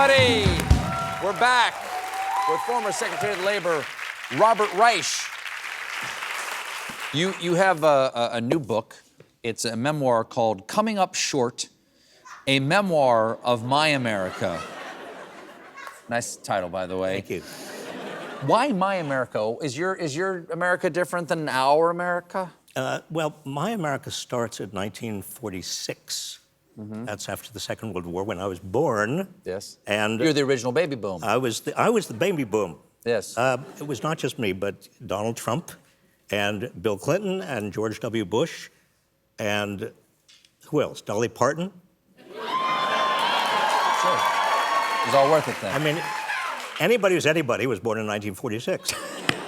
everybody. We're back with former Secretary of Labor, Robert Reich. You have a new book. It's a memoir called Coming Up Short, a Memoir of My America. Nice title, by the way. Thank you. Why My America? Is your America different than our America? Well, My America starts at 1946. Mm-hmm. That's after the Second World War, when I was born. Yes. And you're the original baby boom. I was the baby boom. Yes. It was not just me, but Donald Trump, and Bill Clinton, and George W. Bush, and who else? Dolly Parton. Sure. It was all worth it then. I mean, anybody who's anybody was born in 1946.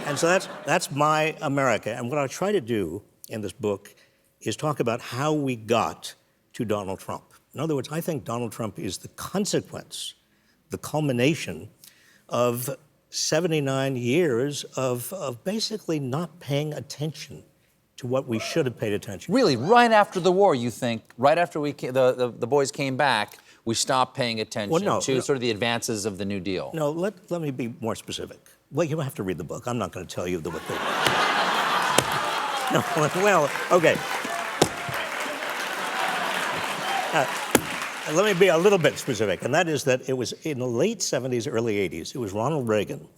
And so that's My America. And what I try to do in this book is talk about how we got to Donald Trump. In other words, I think Donald Trump is the consequence, the culmination of 79 years of basically not paying attention to what we should have paid attention to. Really, right after the war, you think, right after the boys came back, we stopped paying attention to sort of the advances of the New Deal? No, let me be more specific. Well, you have to read the book. I'm not going to tell you what the... No, well, okay. Let me be a little bit specific, and that is that it was in the late 70s, early 80s, it was Ronald Reagan,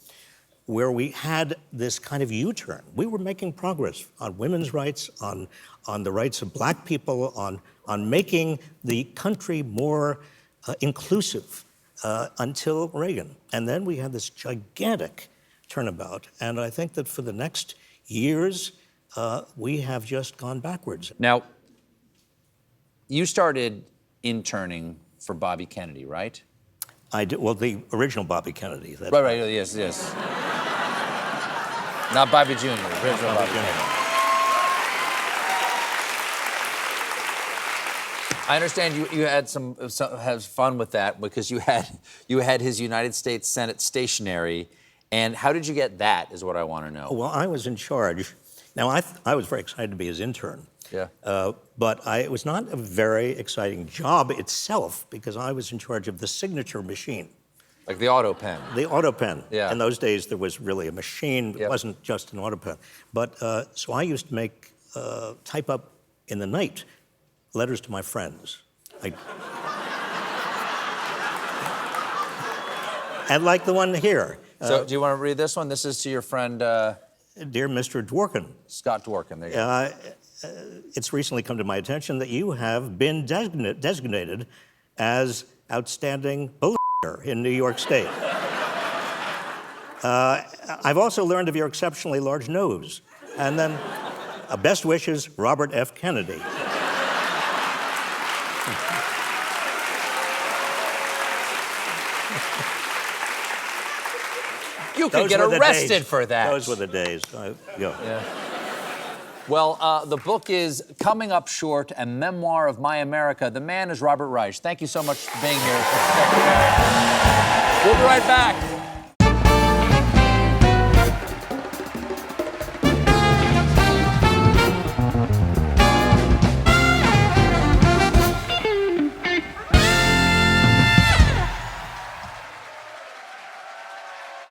where we had this kind of U-turn. We were making progress on women's rights, on the rights of black people, on making the country more inclusive until Reagan. And then we had this gigantic turnabout, and I think that for the next years, we have just gone backwards. Now, you started interning for Bobby Kennedy, right? I did, well, the original Bobby Kennedy. Right, yes. Not Bobby Jr., original Bobby Kennedy. I understand you had some fun with that because you had his United States Senate stationery, and how did you get that is what I want to know. Well, I was in charge. Now, I was very excited to be his intern. Yeah. But it was not a very exciting job itself because I was in charge of the signature machine. Like the auto pen. The auto pen. Yeah. In those days, there was really a machine. Yep. It wasn't just an auto pen. But so I used to make, type up in the night letters to my friends. And like the one here. So do you want to read this one? This is to your friend... Dear Mr. Dworkin. Scott Dworkin, there you go. It's recently come to my attention that you have been designated as outstanding bullshitter in New York State. I've also learned of your exceptionally large nose. And then, best wishes, Robert F. Kennedy. You could get arrested for that. Those were the days. Yeah. Well, the book is Coming Up Short, a Memoir of My America. The man is Robert Reich. Thank you so much for being here. We'll be right back.